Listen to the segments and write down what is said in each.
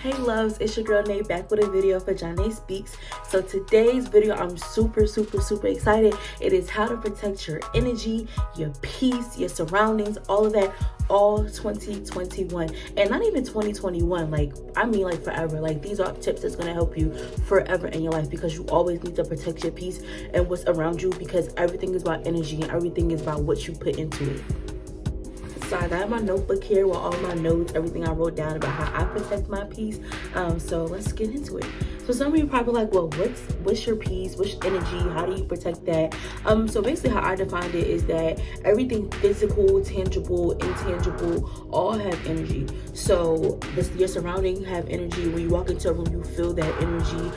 Hey loves, it's your girl Nate back with a video for Janae Speaks. So today's video, I'm super excited. It is how to protect your energy, your peace, your surroundings, all of that, all 2021. And not even 2021, I mean forever. These are tips that's gonna help you forever in your life, because you always need to protect your peace and what's around you, because everything is about energy and everything is about what you put into it. So I got my notebook here with all my notes, everything I wrote down about how I protect my peace. So let's get into it. So some of you probably like, well, what's your peace? What's your energy? How do you protect that? So basically how I defined it is that everything physical, tangible, intangible, all have energy. So your surroundings have energy. When you walk into a room, you feel that energy.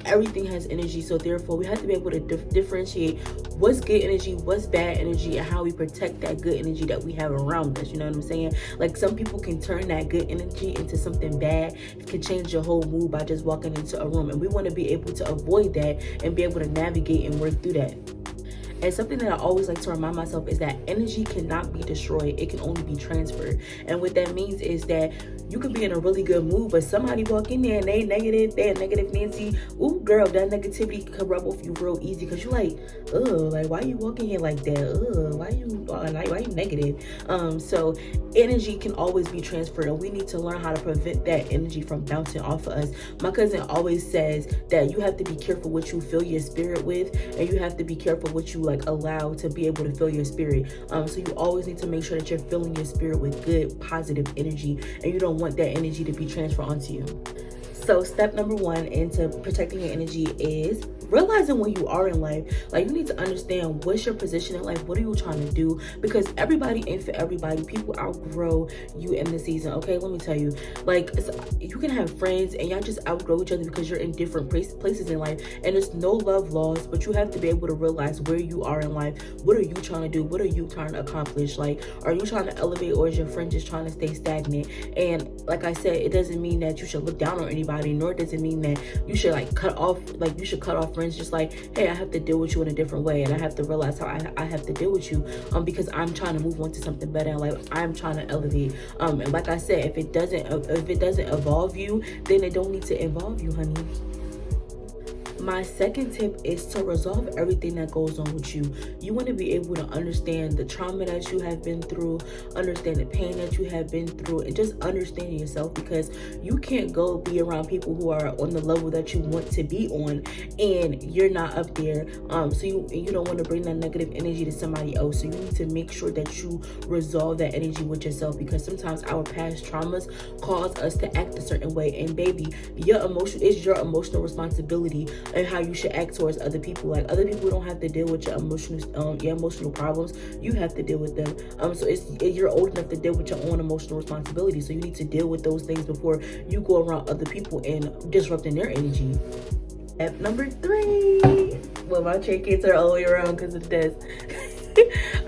Everything has energy. So therefore, we have to be able to differentiate what's good energy, what's bad energy, and how we protect that good energy that we have around us. You know what I'm saying? Like, some people can turn that good energy into something bad. It can change your whole mood by just walking into a room, and we want to be able to avoid that and be able to navigate and work through that. And something that I always like to remind myself is that energy cannot be destroyed. It can only be transferred. And what that means is that you could be in a really good mood, but somebody walk in there and they're negative Nancy. Ooh, girl, that negativity could rub off you real easy, because you like, why you walking here like that? Why you negative? So energy can always be transferred, and we need to learn how to prevent that energy from bouncing off of us. My cousin always says that you have to be careful what you fill your spirit with, and you have to be careful what you allow to be able to fill your spirit. So you always need to make sure that you're filling your spirit with good, positive energy, and you don't want that energy to be transferred onto you. So step number one into protecting your energy is realizing where you are in life. You need to understand what's your position in life. What are you trying to do? Because everybody ain't for everybody. People outgrow you in the season. Okay, let me tell you. You can have friends and y'all just outgrow each other because you're in different places in life, and there's no love lost. But you have to be able to realize where you are in life. What are you trying to do? What are you trying to accomplish? Are you trying to elevate, or is your friend just trying to stay stagnant? And like I said, it doesn't mean that you should look down on anybody, nor does it mean that you should cut off friends. Just hey, I have to deal with you in a different way, and I have to realize how I have to deal with you because I'm trying to move on to something better, and I'm trying to elevate. And like I said, if it doesn't evolve you, then it don't need to involve you, honey. My second tip is to resolve everything that goes on with you. You want to be able to understand the trauma that you have been through, understand the pain that you have been through, and just understand yourself, because you can't go be around people who are on the level that you want to be on and you're not up there. So you don't want to bring that negative energy to somebody else. So you need to make sure that you resolve that energy with yourself, because sometimes our past traumas cause us to act a certain way. And baby, your emotional responsibility and how you should act towards other people. Other people don't have to deal with your emotional problems. You have to deal with them. So you're old enough to deal with your own emotional responsibility. So you need to deal with those things before you go around other people and disrupting their energy. Step number 3. Well, my chair kids are all the way around because of this.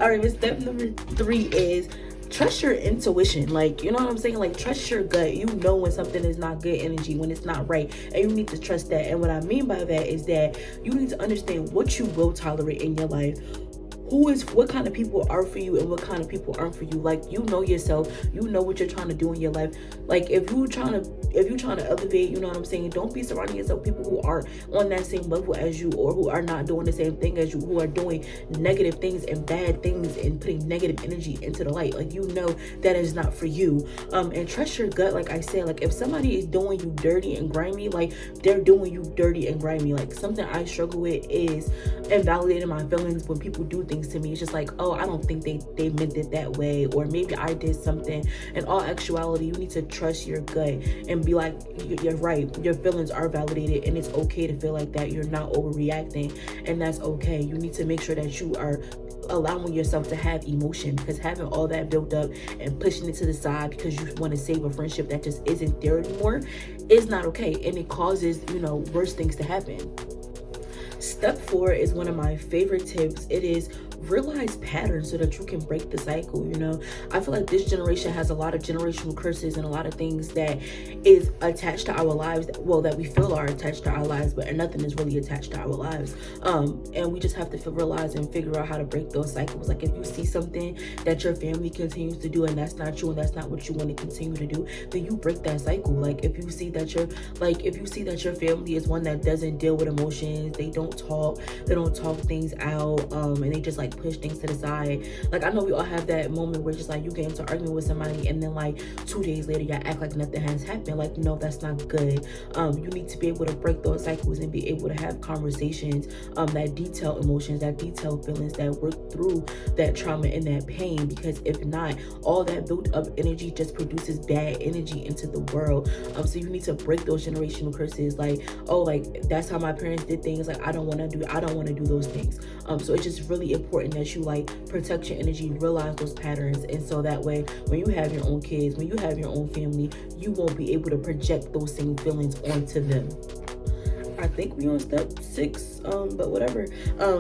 All right, but step number 3 is trust your intuition. You know what I'm saying? Trust your gut. You know when something is not good energy, when it's not right, and you need to trust that. And what I mean by that is that you need to understand what you will tolerate in your life. What kind of people are for you and what kind of people aren't for you. You know yourself. You know what you're trying to do in your life. If you're trying to elevate, you know what I'm saying, don't be surrounding yourself with people who are on that same level as you, or who are not doing the same thing as you, who are doing negative things and bad things and putting negative energy into the light. You know that is not for you. And trust your gut. Like I said, if somebody is doing you dirty and grimy, they're doing you dirty and grimy. Something I struggle with is invalidating my feelings when people do things to me. It's just oh, I don't think they meant it that way, or maybe I did something. In all actuality, you need to trust your gut and be like, you're right, your feelings are validated, and it's okay to feel like that. You're not overreacting, and that's okay. You need to make sure that you are allowing yourself to have emotion, because having all that built up and pushing it to the side because you want to save a friendship that just isn't there anymore is not okay, and it causes worse things to happen. Step 4 is one of my favorite tips. It is realize patterns so that you can break the cycle. You know, I feel like this generation has a lot of generational curses and a lot of things that is attached to our lives, that we feel are attached to our lives, but nothing is really attached to our lives. And we just have to realize and figure out how to break those cycles. Like if you see something that your family continues to do and that's not you and that's not what you want to continue to do, then you break that cycle. Like if you see that your family is one that doesn't deal with emotions, they don't talk things out, and they just like push things to the side. Like I know we all have that moment where just like you get into argument with somebody and then like 2 days later you act like nothing has happened. Like no, that's not good. You need to be able to break those cycles and be able to have conversations that detail emotions, that detail feelings, that work through that trauma and that pain, because if not, all that built up energy just produces bad energy into the world. So you need to break those generational curses. Like, oh, like that's how my parents did things, like I don't want to do those things. So it's just really important that you like protect your energy, realize those patterns, and so that way when you have your own kids, when you have your own family, you won't be able to project those same feelings onto them. I think we on step 6, but whatever.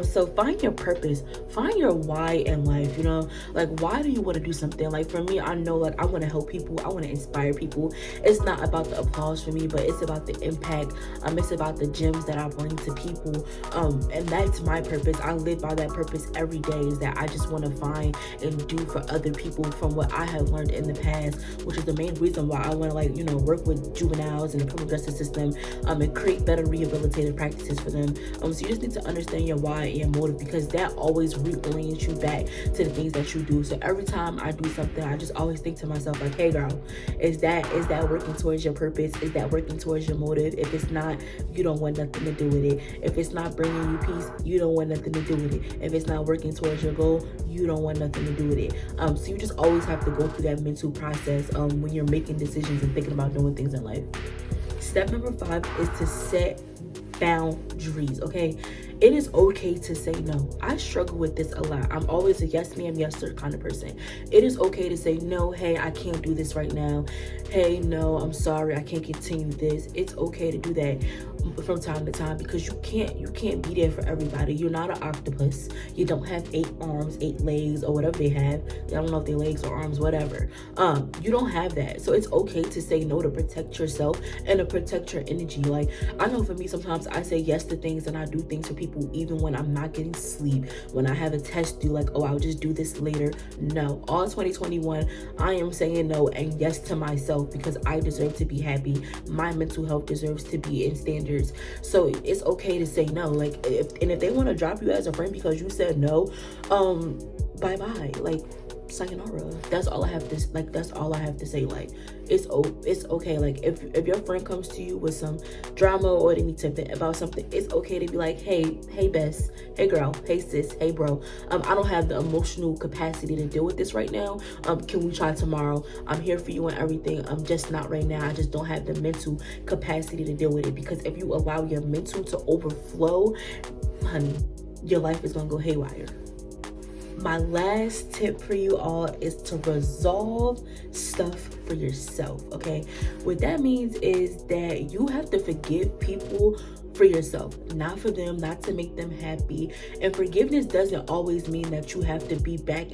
So find your purpose, find your why in life. You know, like why do you want to do something? Like for me, I know like I want to help people, I want to inspire people. It's not about the applause for me, but it's about the impact. It's about the gems that I bring to people. And that's my purpose. I live by that purpose every day, is that I just want to find and do for other people from what I have learned in the past, which is the main reason why I want to like, you know, work with juveniles and the criminal justice system, and create better rehabilitative practices for them. So you just need to understand your why and your motive, because that always reorients you back to the things that you do. So every time I do something, I just always think to myself like, hey girl, is that working towards your purpose? Is that working towards your motive? If it's not, you don't want nothing to do with it. If it's not bringing you peace, you don't want nothing to do with it. If it's not working towards your goal, you don't want nothing to do with it. So you just always have to go through that mental process when you're making decisions and thinking about doing things in life. Step number 5 is to set boundaries. Okay, it is okay to say no. I struggle with this a lot. I'm always a yes ma'am, yes sir kind of person. It is okay to say no. Hey, I can't do this right now. Hey, no, I'm sorry, I can't continue this. It's okay to do that from time to time, because you can't be there for everybody. You're not an octopus. You don't have 8 arms, 8 legs, or whatever they have. I don't know if they're legs or arms, whatever. You don't have that. So it's okay to say no, to protect yourself and to protect your energy. Like I know for me, sometimes I say yes to things and I do things for people even when I'm not getting sleep, when I have a test due, like, oh, I'll just do this later. No, all 2021 I am saying no and yes to myself, because I deserve to be happy. My mental health deserves to be in standards. So it's okay to say no. Like if they want to drop you as a friend because you said no, bye-bye. Like sayonara. That's all I have to say. Like it's okay. Like if your friend comes to you with some drama or they need to vent about something, it's okay to be like, hey best, hey girl, hey sis, hey bro, I don't have the emotional capacity to deal with this right now. Can we try tomorrow? I'm here for you and everything. I'm just not right now. I just don't have the mental capacity to deal with it. Because if you allow your mental to overflow, honey, your life is gonna go haywire. My last tip for you all is to resolve stuff for yourself. Okay, what that means is that you have to forgive people for yourself, not for them, not to make them happy. And forgiveness doesn't always mean that you have to be back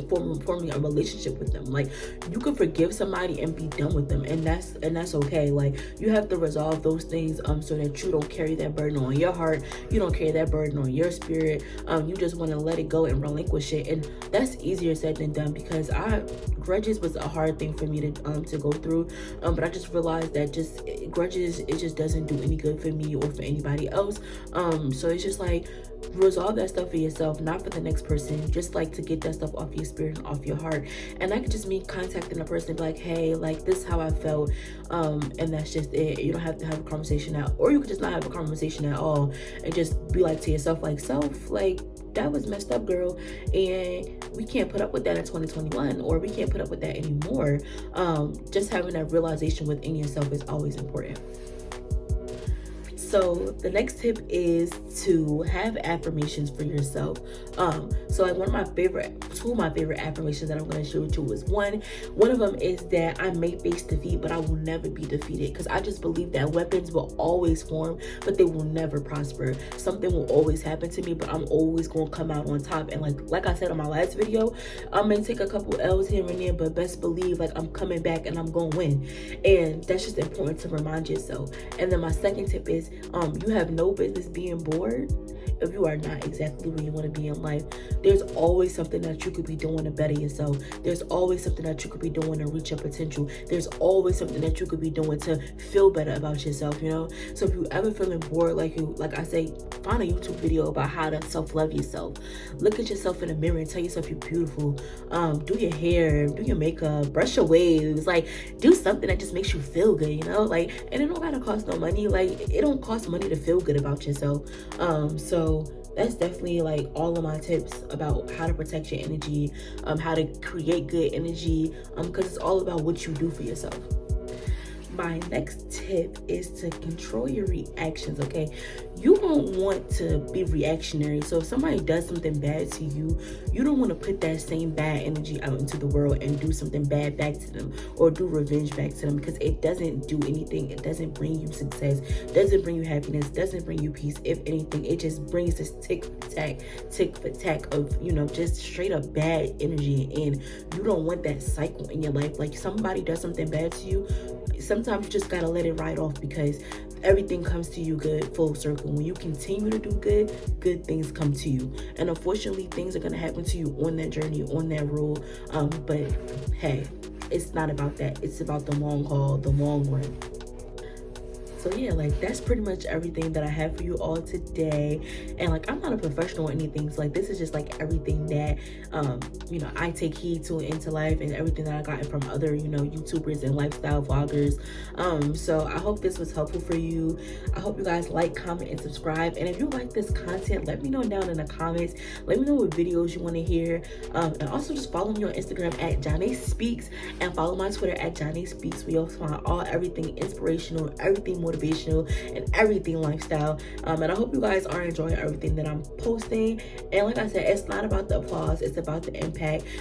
forming a relationship with them. Like you can forgive somebody and be done with them, and that's okay. Like you have to resolve those things so that you don't carry that burden on your heart, you don't carry that burden on your spirit. You just want to let it go and relinquish it, and that's easier said than done, because grudges was a hard thing for me to go through, but I just realized that grudges, it just doesn't do any good for me or for anybody else. So it's just like, resolve that stuff for yourself, not for the next person. Just like to get that stuff off your spirit and off your heart. And that could just mean contacting a person and be like, hey, like this is how I felt, and that's just it. You don't have to have a conversation now, or you could just not have a conversation at all and just be like to yourself, like, self, like, that was messed up, girl, and we can't put up with that in 2021, or we can't put up with that anymore. Just having that realization within yourself is always important. So the next tip is to have affirmations for yourself. So like two of my favorite affirmations that I'm going to share with you is one of them is that I may face defeat, but I will never be defeated, because I just believe that weapons will always form, but they will never prosper. Something will always happen to me, but I'm always going to come out on top. And like I said on my last video, I may take a couple L's here and there, but best believe like I'm coming back and I'm going to win. And that's just important to remind yourself. And then my second tip is you have no business being bored if you are not exactly where you want to be in life. There's always something that you could be doing to better yourself. There's always something that you could be doing to reach your potential. There's always something that you could be doing to feel better about yourself, you know? So if you ever feeling bored, like I say, find a YouTube video about how to self-love yourself. Look at yourself in the mirror and tell yourself you're beautiful. Do your hair, do your makeup, brush your waves, like do something that just makes you feel good, you know? Like, and it don't gotta cost no money. Like, it don't cost money to feel good about yourself. So that's definitely like all of my tips about how to protect your energy, how to create good energy, because it's all about what you do for yourself. My next tip is to control your reactions, okay? You don't want to be reactionary. So if somebody does something bad to you, you don't want to put that same bad energy out into the world and do something bad back to them or do revenge back to them, because it doesn't do anything. It doesn't bring you success, doesn't bring you happiness, doesn't bring you peace. If anything, it just brings this tick for tack of, you know, just straight up bad energy. And you don't want that cycle in your life. Like, somebody does something bad to you, sometimes you just gotta let it ride off, because everything comes to you good, full circle. When you continue to do good things come to you. And unfortunately, things are gonna happen to you on that journey, on that road. But hey, it's not about that. It's about the long haul, the long run. So yeah, like that's pretty much everything that I have for you all today. And like, I'm not a professional or anything, so like this is just like everything that you know, I take heed to into life, and everything that I got from other, you know, YouTubers and lifestyle vloggers. So I hope this was helpful for you. I hope you guys like, comment, and subscribe. And if you like this content, let me know down in the comments. Let me know what videos you want to hear. And also just follow me on Instagram at Janae Speaks, and follow my Twitter at Janae Speaks. We also find everything inspirational, everything motivational, and everything lifestyle. And I hope you guys are enjoying everything that I'm posting. And like I said, it's not about the applause, it's about the impact.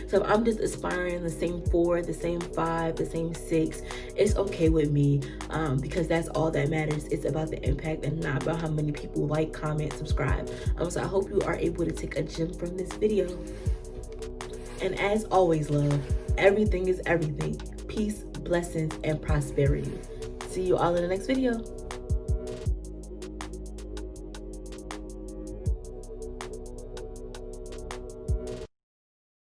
So if I'm just aspiring the same 4, the same 5, the same 6, it's okay with me, because that's all that matters. It's about the impact and not about how many people like, comment, subscribe. So I hope you are able to take a gem from this video. And as always, love, everything is everything. Peace, blessings, and prosperity. See you all in the next video.